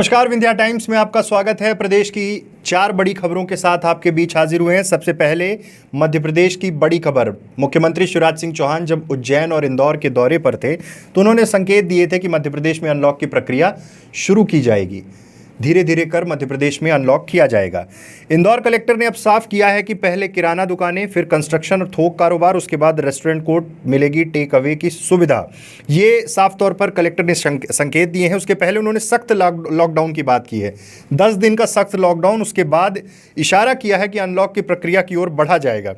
नमस्कार, विंध्या टाइम्स में आपका स्वागत है। प्रदेश की 4 बड़ी खबरों के साथ आपके बीच हाजिर हुए हैं। सबसे पहले मध्य प्रदेश की बड़ी खबर। मुख्यमंत्री शिवराज सिंह चौहान जब उज्जैन और इंदौर के दौरे पर थे तो उन्होंने संकेत दिए थे कि मध्य प्रदेश में अनलॉक की प्रक्रिया शुरू की जाएगी। धीरे धीरे कर मध्य प्रदेश में अनलॉक किया जाएगा। इंदौर कलेक्टर ने अब साफ किया है कि पहले किराना दुकानें, फिर कंस्ट्रक्शन और थोक कारोबार, उसके बाद रेस्टोरेंट को मिलेगी टेक अवे की सुविधा। ये साफ तौर पर कलेक्टर ने संकेत दिए हैं। उसके पहले उन्होंने सख्त लॉकडाउन की बात की है, 10 दिन का सख्त लॉकडाउन। उसके बाद इशारा किया है कि अनलॉक की प्रक्रिया की ओर बढ़ा जाएगा।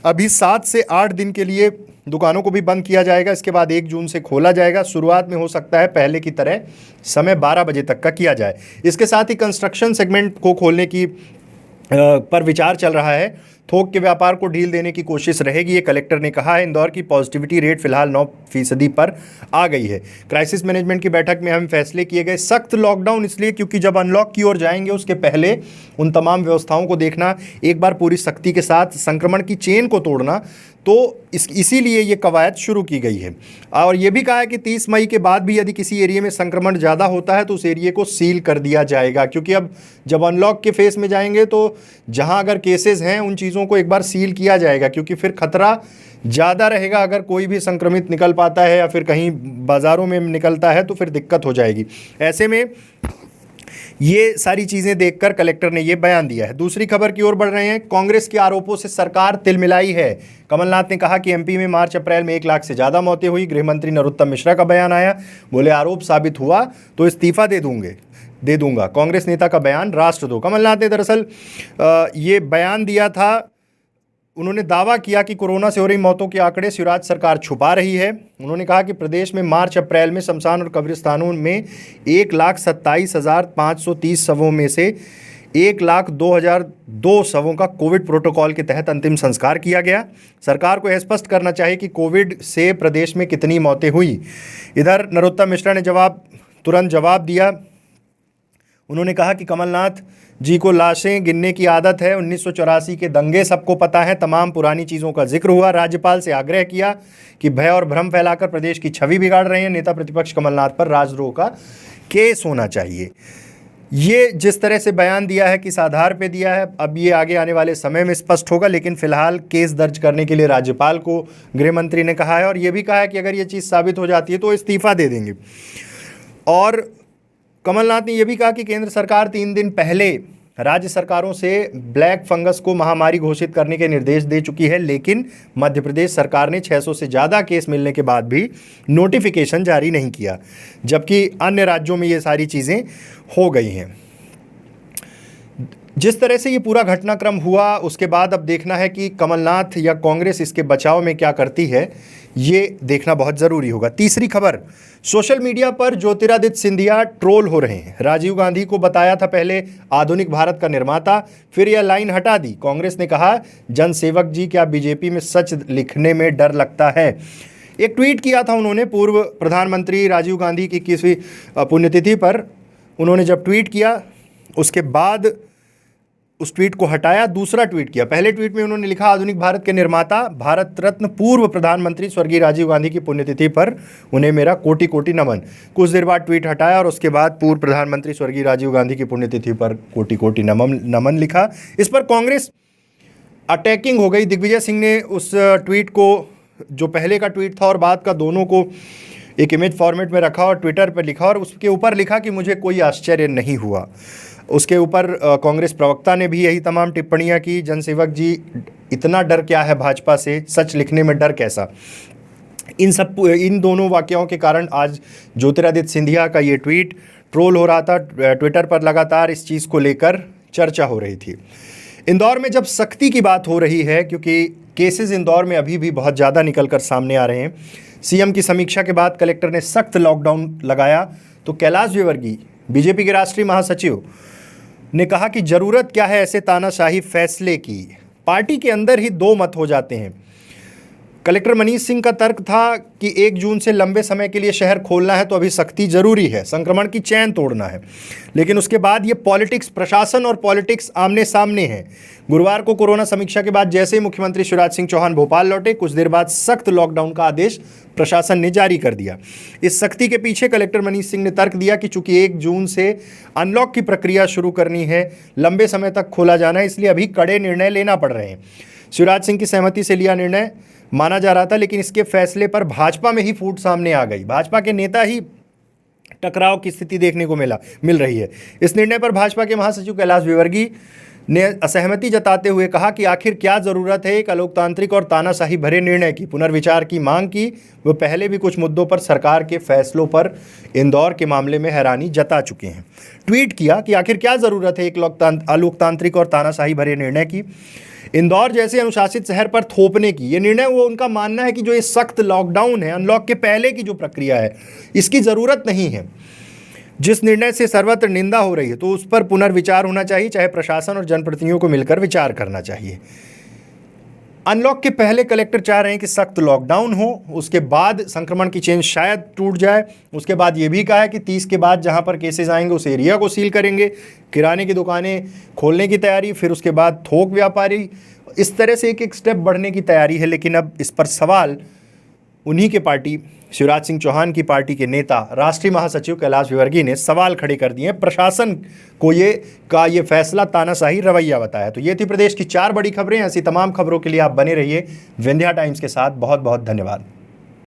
अभी 7 से 8 दिन के लिए दुकानों को भी बंद किया जाएगा। इसके बाद 1 जून से खोला जाएगा। शुरुआत में हो सकता है पहले की तरह समय 12 बजे तक का किया जाए। इसके साथ ही कंस्ट्रक्शन सेगमेंट को खोलने की पर विचार चल रहा है। थोक के व्यापार को ढील देने की कोशिश रहेगी, ये कलेक्टर ने कहा है। इंदौर की पॉजिटिविटी रेट फिलहाल 9% पर आ गई है। क्राइसिस मैनेजमेंट की बैठक में हम फैसले किए गए। सख्त लॉकडाउन इसलिए क्योंकि जब अनलॉक की ओर जाएंगे उसके पहले उन तमाम व्यवस्थाओं को देखना, एक बार पूरी सख्ती के साथ संक्रमण की चेन को तोड़ना, तो इसीलिए ये कवायद शुरू की गई है। और ये भी कहा है कि 30 मई के बाद भी यदि किसी एरिया में संक्रमण ज़्यादा होता है तो उस एरिया को सील कर दिया जाएगा, क्योंकि अब जब अनलॉक के फेस में जाएंगे तो जहां अगर केसेस हैं उन चीज़ों को एक बार सील किया जाएगा, क्योंकि फिर खतरा ज़्यादा रहेगा। अगर कोई भी संक्रमित निकल पाता है या फिर कहीं बाज़ारों में निकलता है तो फिर दिक्कत हो जाएगी। ऐसे में ये सारी चीज़ें देखकर कलेक्टर ने ये बयान दिया है। दूसरी खबर की ओर बढ़ रहे हैं। कांग्रेस के आरोपों से सरकार तिलमिलाई है। कमलनाथ ने कहा कि एमपी में मार्च अप्रैल में 1 लाख से ज़्यादा मौतें हुई। गृह मंत्री नरोत्तम मिश्रा का बयान आया, बोले आरोप साबित हुआ तो इस्तीफा दे दूंगा। कांग्रेस नेता का बयान राष्ट्र दो। कमलनाथ ने दरअसल ये बयान दिया था। उन्होंने दावा किया कि कोरोना से हो रही मौतों के आंकड़े शिवराज सरकार छुपा रही है। उन्होंने कहा कि प्रदेश में मार्च अप्रैल में शमशान और कब्रिस्तानों में 1,27,530 शवों में से 1,02,002 शवों का कोविड प्रोटोकॉल के तहत अंतिम संस्कार किया गया। सरकार को यह स्पष्ट करना चाहिए कि कोविड से प्रदेश में कितनी मौतें हुई। इधर नरोत्तम मिश्रा ने तुरंत जवाब दिया। उन्होंने कहा कि कमलनाथ जी को लाशें गिनने की आदत है। 1984 के दंगे सबको पता है। तमाम पुरानी चीज़ों का जिक्र हुआ। राज्यपाल से आग्रह किया कि भय और भ्रम फैलाकर प्रदेश की छवि बिगाड़ रहे हैं। नेता प्रतिपक्ष कमलनाथ पर राजद्रोह का केस होना चाहिए। ये जिस तरह से बयान दिया है, किस आधार पे दिया है, अब ये आगे आने वाले समय में स्पष्ट होगा। लेकिन फिलहाल केस दर्ज करने के लिए राज्यपाल को गृह मंत्री ने कहा है, और ये भी कहा है कि अगर ये चीज़ साबित हो जाती है तो इस्तीफा दे देंगे। और कमलनाथ ने यह भी कहा कि केंद्र सरकार 3 दिन पहले राज्य सरकारों से ब्लैक फंगस को महामारी घोषित करने के निर्देश दे चुकी है, लेकिन मध्य प्रदेश सरकार ने 600 से ज़्यादा केस मिलने के बाद भी नोटिफिकेशन जारी नहीं किया, जबकि अन्य राज्यों में ये सारी चीज़ें हो गई हैं। जिस तरह से ये पूरा घटनाक्रम हुआ, उसके बाद अब देखना है कि कमलनाथ या कांग्रेस इसके बचाव में क्या करती है, ये देखना बहुत ज़रूरी होगा। तीसरी खबर, सोशल मीडिया पर ज्योतिरादित्य सिंधिया ट्रोल हो रहे हैं। राजीव गांधी को बताया था पहले आधुनिक भारत का निर्माता, फिर यह लाइन हटा दी। कांग्रेस ने कहा, जनसेवक जी क्या बीजेपी में सच लिखने में डर लगता है। एक ट्वीट किया था उन्होंने पूर्व प्रधानमंत्री राजीव गांधी की 21वीं पुण्यतिथि पर। उन्होंने जब ट्वीट किया उसके बाद उस ट्वीट को हटाया, दूसरा ट्वीट किया। पहले ट्वीट में उन्होंने लिखा, आधुनिक भारत के निर्माता भारत रत्न पूर्व प्रधानमंत्री स्वर्गीय राजीव गांधी की पुण्यतिथि पर उन्हें मेरा कोटि कोटि नमन। कुछ देर बाद ट्वीट हटाया और उसके बाद पूर्व प्रधानमंत्री स्वर्गीय राजीव गांधी की पुण्यतिथि पर कोटि कोटि नमन लिखा। इस पर कांग्रेस अटैकिंग हो गई। दिग्विजय सिंह ने उस ट्वीट को, जो पहले का ट्वीट था और बाद का, दोनों को एक इमेज फॉर्मेट में रखा और ट्विटर पर लिखा, और उसके ऊपर लिखा कि मुझे कोई आश्चर्य नहीं हुआ। उसके ऊपर कांग्रेस प्रवक्ता ने भी यही तमाम टिप्पणियां की। जनसेवक जी, इतना डर क्या है भाजपा से, सच लिखने में डर कैसा। इन दोनों वाकयाओं के कारण आज ज्योतिरादित्य सिंधिया का ये ट्वीट ट्रोल हो रहा था। ट्विटर पर लगातार इस चीज़ को लेकर चर्चा हो रही थी। इंदौर में जब सख्ती की बात हो रही है, क्योंकि केसेस इंदौर में अभी भी बहुत ज़्यादा निकल कर सामने आ रहे हैं, सीएम की समीक्षा के बाद कलेक्टर ने सख्त लॉकडाउन लगाया, तो कैलाश विजयवर्गीय बीजेपी के राष्ट्रीय महासचिव ने कहा कि ज़रूरत क्या है ऐसे तानाशाही फैसले की। पार्टी के अंदर ही 2 मत हो जाते हैं। कलेक्टर मनीष सिंह का तर्क था कि 1 जून से लंबे समय के लिए शहर खोलना है तो अभी सख्ती जरूरी है, संक्रमण की चैन तोड़ना है। लेकिन उसके बाद ये पॉलिटिक्स, प्रशासन और पॉलिटिक्स आमने सामने है। गुरुवार को कोरोना समीक्षा के बाद जैसे ही मुख्यमंत्री शिवराज सिंह चौहान भोपाल लौटे, कुछ देर बाद सख्त लॉकडाउन का आदेश प्रशासन ने जारी कर दिया। इस सख्ती के पीछे कलेक्टर मनीष सिंह ने तर्क दिया कि चूंकि 1 जून से अनलॉक की प्रक्रिया शुरू करनी है, लंबे समय तक खोला जाना है, इसलिए अभी कड़े निर्णय लेना पड़ रहे हैं। शिवराज सिंह की सहमति से लिया निर्णय माना जा रहा था, लेकिन इसके फैसले पर भाजपा में ही फूट सामने आ गई। भाजपा के नेता ही टकराव की स्थिति देखने को मिल रही है। इस निर्णय पर भाजपा के महासचिव कैलाश विवर्गीय ने असहमति जताते हुए कहा कि आखिर क्या ज़रूरत है एक अलोकतांत्रिक और तानाशाही भरे निर्णय की। पुनर्विचार की मांग की। वो पहले भी कुछ मुद्दों पर सरकार के फैसलों पर इंदौर के मामले में हैरानी जता चुके हैं। ट्वीट किया कि आखिर क्या ज़रूरत है एक अलोकतांत्रिक और तानाशाही भरे निर्णय की, इंदौर जैसे अनुशासित शहर पर थोपने की। ये निर्णय, वो उनका मानना है कि जो ये सख्त लॉकडाउन है, अनलॉक के पहले की जो प्रक्रिया है, इसकी ज़रूरत नहीं है। जिस निर्णय से सर्वत्र निंदा हो रही है, तो उस पर पुनर्विचार होना चाहिए, चाहे प्रशासन और जनप्रतिनिधियों को मिलकर विचार करना चाहिए। अनलॉक के पहले कलेक्टर चाह रहे हैं कि सख्त लॉकडाउन हो, उसके बाद संक्रमण की चेन शायद टूट जाए। उसके बाद ये भी कहा है कि 30 के बाद जहां पर केसेस आएंगे उस एरिया को सील करेंगे, किराने की दुकानें खोलने की तैयारी, फिर उसके बाद थोक व्यापारी, इस तरह से एक एक स्टेप बढ़ने की तैयारी है। लेकिन अब इस पर सवाल उन्हीं के पार्टी, शिवराज सिंह चौहान की पार्टी के नेता, राष्ट्रीय महासचिव कैलाश विवर्गीय ने सवाल खड़े कर दिए हैं। प्रशासन को ये फैसला तानाशाही रवैया बताया। तो ये थी प्रदेश की 4 बड़ी खबरें। ऐसी तमाम खबरों के लिए आप बने रहिए विंध्या टाइम्स के साथ। बहुत बहुत धन्यवाद।